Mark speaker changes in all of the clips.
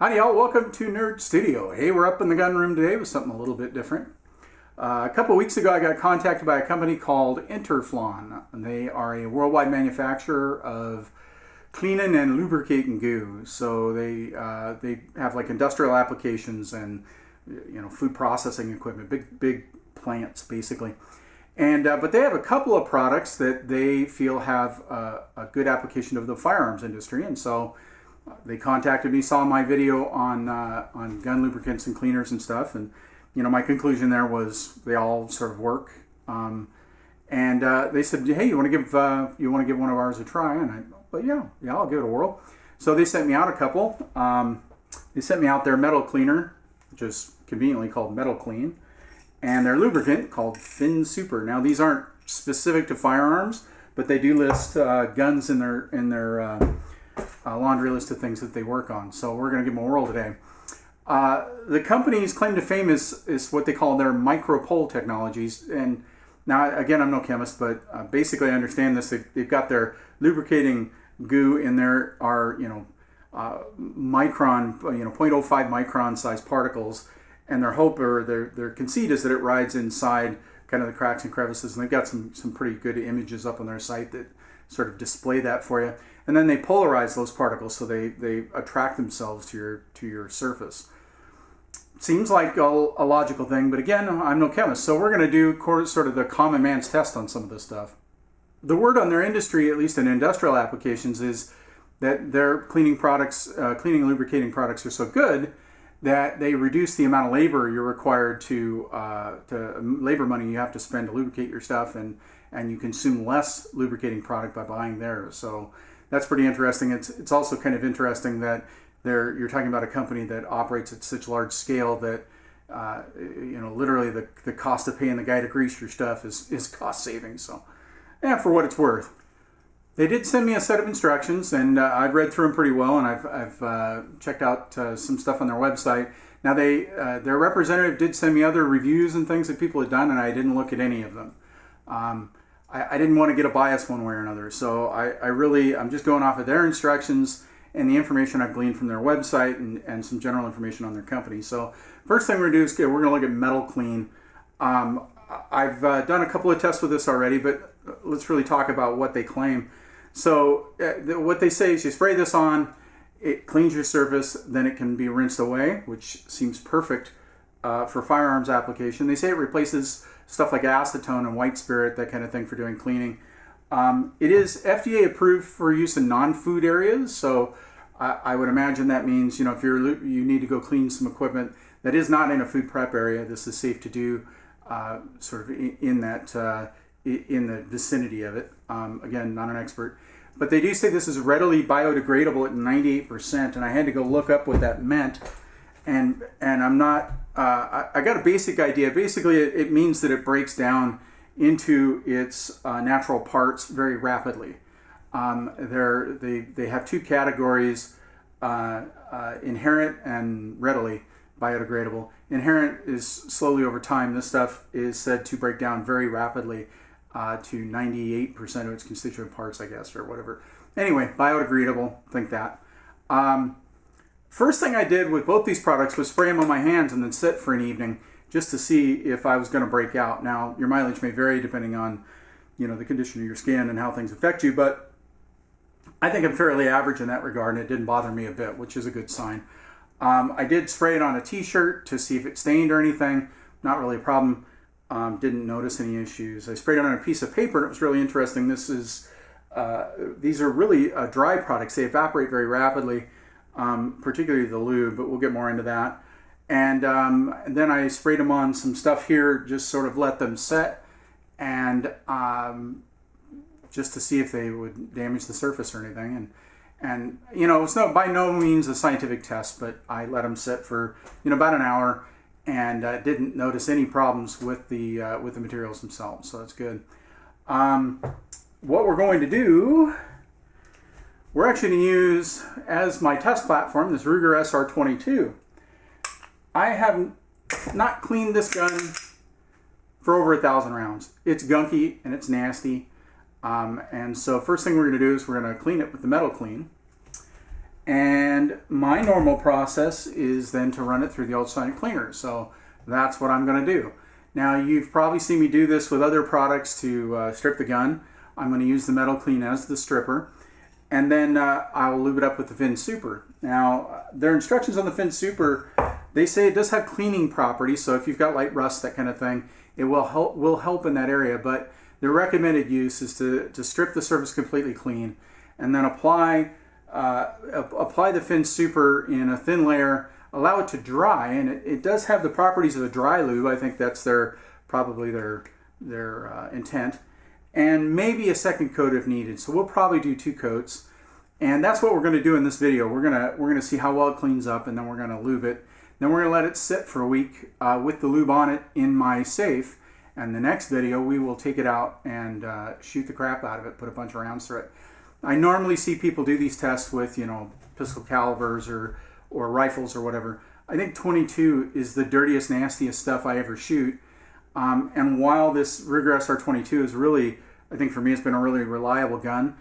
Speaker 1: Howdy y'all, welcome to Nerd Studio. Hey, we're up in the gun room today with something a little bit different. A couple of weeks ago I got contacted by a company called Interflon. They are a worldwide manufacturer of cleaning and lubricating goo. So they have like industrial applications and food processing equipment, big plants basically. And but they have a couple of products that they feel have a good application of the firearms industry, and so they contacted me, saw my video on gun lubricants and cleaners and stuff, and my conclusion there was they all sort of work. And they said, "Hey, you want to give one of ours a try?" And yeah, I'll give it a whirl. So they sent me out a couple. They sent me out their metal cleaner, which is conveniently called Metal Clean, and their lubricant called Fin Super. Now these aren't specific to firearms, but they do list guns in their laundry list of things that they work on. So we're going to give them a whirl today. The company's claim to fame is what they call their micropole technologies. And now, again, I'm no chemist, but basically I understand this. They've got their lubricating goo in there are, micron, 0.05 micron size particles. And their hope or their conceit is that it rides inside kind of the cracks and crevices. And they've got some pretty good images up on their site that sort of display that for you. And then they polarize those particles so they attract themselves to your surface. Seems like a logical thing, but again, I'm no chemist, so we're going to do sort of the common man's test on some of this stuff. The word on their industry, at least in industrial applications, is that their cleaning and lubricating products are so good that they reduce the amount of labor you're required to labor money you have to spend to lubricate your stuff, and you consume less lubricating product by buying theirs. So that's pretty interesting. It's also kind of interesting that you're talking about a company that operates at such large scale that literally the cost of paying the guy to grease your stuff is cost saving. So for what it's worth. They did send me a set of instructions, and I've read through them pretty well, and I've checked out some stuff on their website. Now their representative did send me other reviews and things that people had done, and I didn't look at any of them. I didn't want to get a bias one way or another, so I'm just going off of their instructions and the information I've gleaned from their website and some general information on their company. So first thing we're going to do is we're going to look at Metal Clean. I've done a couple of tests with this already, but let's really talk about what they claim. So what they say is you spray this on, it cleans your surface, then it can be rinsed away, which seems perfect for firearms application. They say it replaces stuff like acetone and white spirit, that kind of thing, for doing cleaning. It is FDA approved for use in non-food areas, so I would imagine that means if you need to go clean some equipment that is not in a food prep area, this is safe to do sort of in the vicinity of it. Again, not an expert, but they do say this is readily biodegradable at 98%, and I had to go look up what that meant, and I'm not. I got a basic idea. Basically, it means that it breaks down into its natural parts very rapidly. They have two categories: inherent and readily biodegradable. Inherent is slowly over time. This stuff is said to break down very rapidly to 98% of its constituent parts, I guess, or whatever. Anyway, biodegradable, think that. First thing I did with both these products was spray them on my hands and then sit for an evening just to see if I was going to break out. Now, your mileage may vary depending on, the condition of your skin and how things affect you, but I think I'm fairly average in that regard, and it didn't bother me a bit, which is a good sign. I did spray it on a t-shirt to see if it stained or anything. Not really a problem. Didn't notice any issues. I sprayed it on a piece of paper, and it was really interesting. These are really dry products. They evaporate very rapidly, particularly the lube, but we'll get more into that. And then I sprayed them on some stuff here, just sort of let them set, and just to see if they would damage the surface or anything. And it's by no means a scientific test, but I let them sit for about an hour, and didn't notice any problems with the materials themselves. So that's good. What we're going to do, we're actually going to use as my test platform this Ruger SR22. I have not cleaned this gun for over 1,000 rounds. It's gunky and it's nasty. And so first thing we're going to do is we're going to clean it with the Metal Clean. And my normal process is then to run it through the ultrasonic cleaner. So that's what I'm going to do. Now, you've probably seen me do this with other products to strip the gun. I'm going to use the Metal Clean as the stripper. And then I'll lube it up with the Fin Super. Now, their instructions on the Fin Super, they say it does have cleaning properties. So if you've got light rust, that kind of thing, it will help in that area. But the recommended use is to strip the surface completely clean and then apply the Fin Super in a thin layer, allow it to dry, and it does have the properties of a dry lube. I think that's probably their intent, and maybe a second coat if needed. So we'll probably do 2 coats, and that's what we're going to do in this video. We're gonna see how well it cleans up, and then we're going to lube it. Then we're going to let it sit for a week with the lube on it in my safe. And the next video, we will take it out and shoot the crap out of it, put a bunch of rounds through it. I normally see people do these tests with, pistol calibers or rifles or whatever. I think 22 is the dirtiest, nastiest stuff I ever shoot. And while this Ruger SR22 is really, I think for me, it's been a really reliable gun,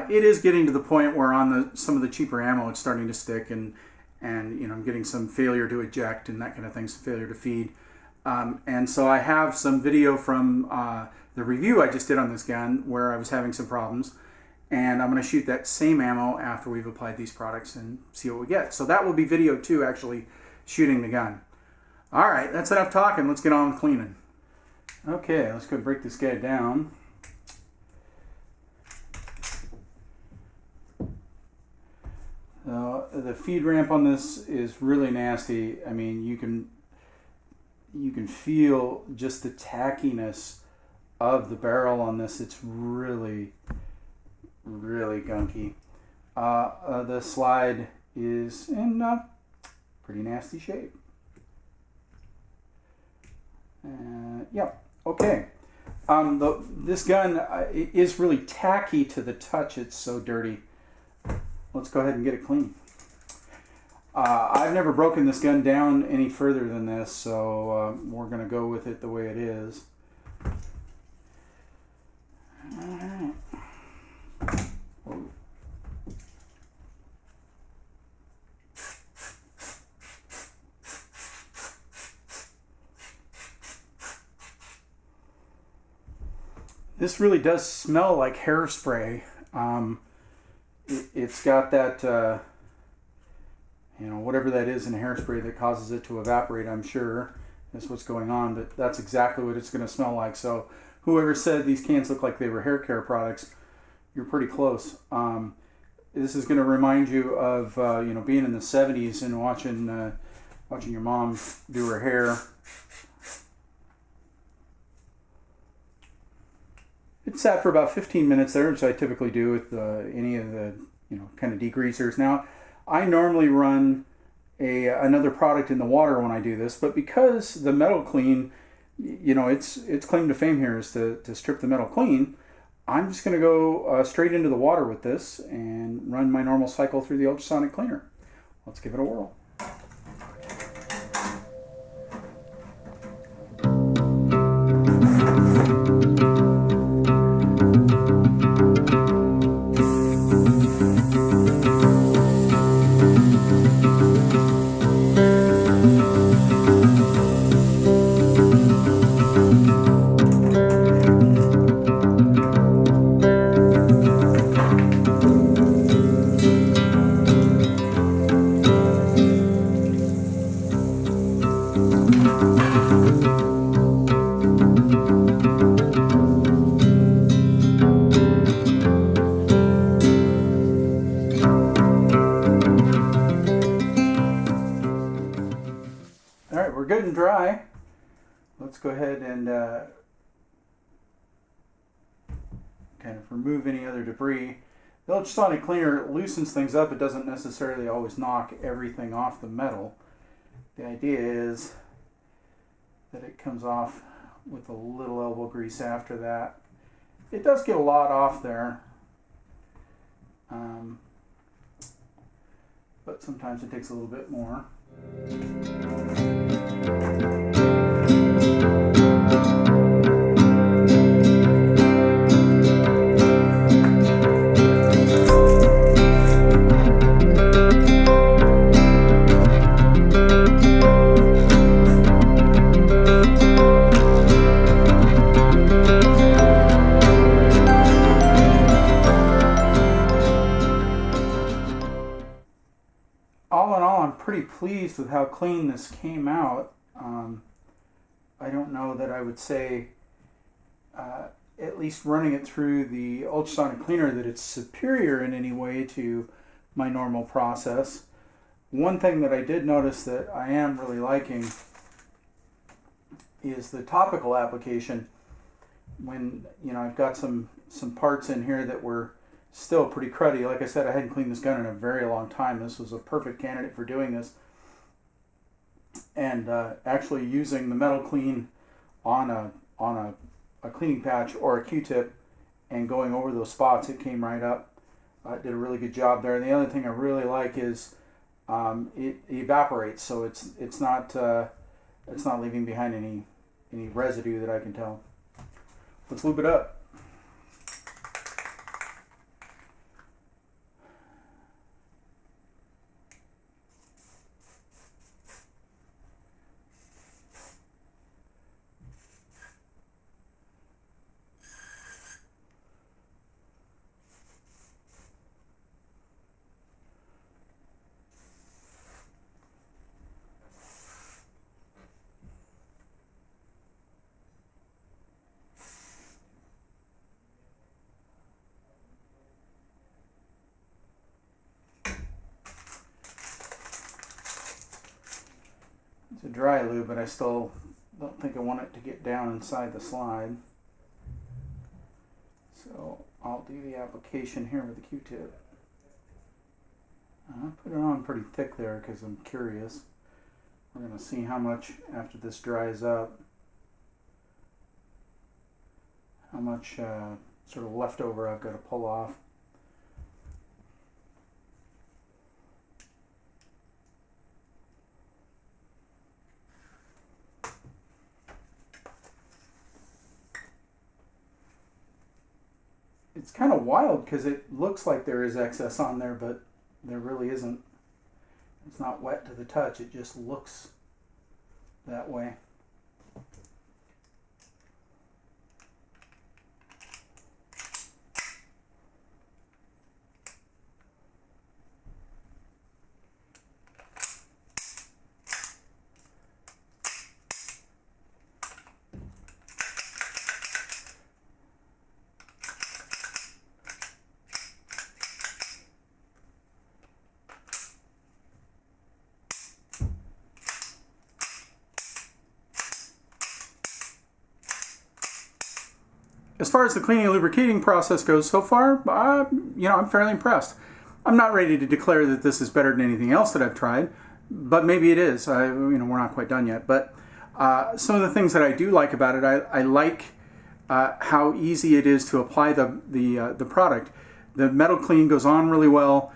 Speaker 1: it is getting to the point where on some of the cheaper ammo, it's starting to stick, and I'm getting some failure to eject and that kind of thing, some failure to feed. And so I have some video from the review I just did on this gun where I was having some problems. And I'm going to shoot that same ammo after we've applied these products and see what we get. So that will be video 2, actually shooting the gun. All right, that's enough talking. Let's get on with cleaning. Okay, let's go break this guy down. The feed ramp on this is really nasty. I mean, you can feel just the tackiness of the barrel on this. It's really gunky. The slide is in pretty nasty shape. Yep. Okay. This gun is really tacky to the touch. It's so dirty. Let's go ahead and get it clean. I've never broken this gun down any further than this, so we're going to go with it the way it is. All right. This really does smell like hairspray. It's got that, whatever that is in hairspray that causes it to evaporate, I'm sure. That's what's going on, but that's exactly what it's going to smell like. So whoever said these cans look like they were hair care products, you're pretty close. This is going to remind you of, being in the 70s and watching your mom do her hair. It sat for about 15 minutes there, which I typically do with any of the, kind of degreasers. Now, I normally run another product in the water when I do this, but because the Metal Clean, its claim to fame here is to strip the metal clean, I'm just going to go straight into the water with this and run my normal cycle through the ultrasonic cleaner. Let's give it a whirl. We're good and dry. Let's go ahead and kind of remove any other debris. The ultrasonic cleaner loosens things up. It doesn't necessarily always knock everything off the metal. The idea is that it comes off with a little elbow grease after that. It does get a lot off there, but sometimes it takes a little bit more. pleased with how clean this came out. I don't know that I would say, at least running it through the ultrasonic cleaner, that it's superior in any way to my normal process. One thing that I did notice that I am really liking is the topical application. When, you know, I've got some parts in here that were still pretty cruddy. Like I said, I hadn't cleaned this gun in a very long time. This was a perfect candidate for doing this. And actually using the metal clean on a cleaning patch or a Q-tip and going over those spots, it came right up. Did a really good job there. And the other thing I really like is it evaporates, so it's not leaving behind any residue that I can tell. Let's lube it up. It's a dry lube, but I still don't think I want it to get down inside the slide. So I'll do the application here with the Q-tip. I put it on pretty thick there because I'm curious. We're going to see how much, after this dries up, how much sort of leftover I've got to pull off. It's kind of wild because it looks like there is excess on there, but there really isn't. It's not wet to the touch, it just looks that way. As far as the cleaning and lubricating process goes so far, I'm fairly impressed. I'm not ready to declare that this is better than anything else that I've tried, but maybe it is. We're not quite done yet. But some of the things that I do like about it, I like how easy it is to apply the product. The metal clean goes on really well.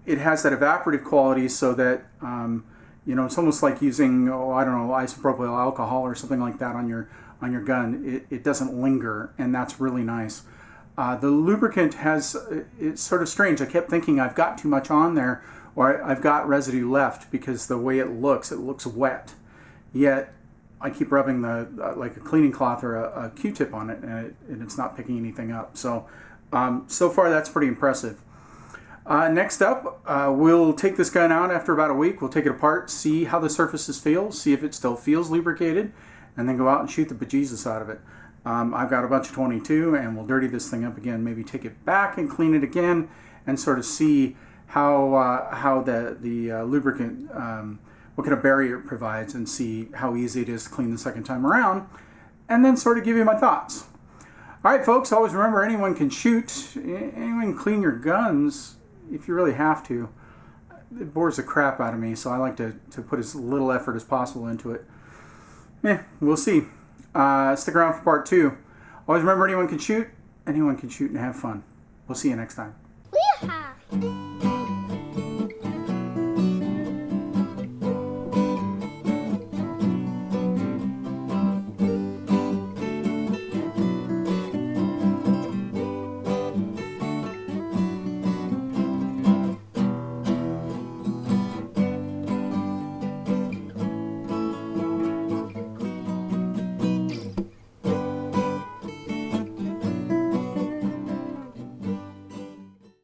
Speaker 1: It has that evaporative quality, so that it's almost like using isopropyl alcohol or something like that on your gun. It doesn't linger, and that's really nice. The lubricant it's sort of strange. I kept thinking I've got too much on there, or I've got residue left, because the way it looks wet. Yet I keep rubbing like a cleaning cloth or a Q-tip on it, and it's not picking anything up. So far that's pretty impressive. Next up, we'll take this gun out after about a week. We'll take it apart, see how the surfaces feel, see if it still feels lubricated, and then go out and shoot the bejesus out of it. I've got a bunch of 22, and we'll dirty this thing up again, maybe take it back and clean it again, and sort of see how the lubricant, what kind of barrier it provides, and see how easy it is to clean the second time around, and then sort of give you my thoughts. All right, folks, always remember, anyone can shoot, anyone can clean your guns if you really have to. It bores the crap out of me, so I like to put as little effort as possible into it. We'll see. Stick around for part 2. Always remember, anyone can shoot and have fun. We'll see you next time.
Speaker 2: Yeehaw!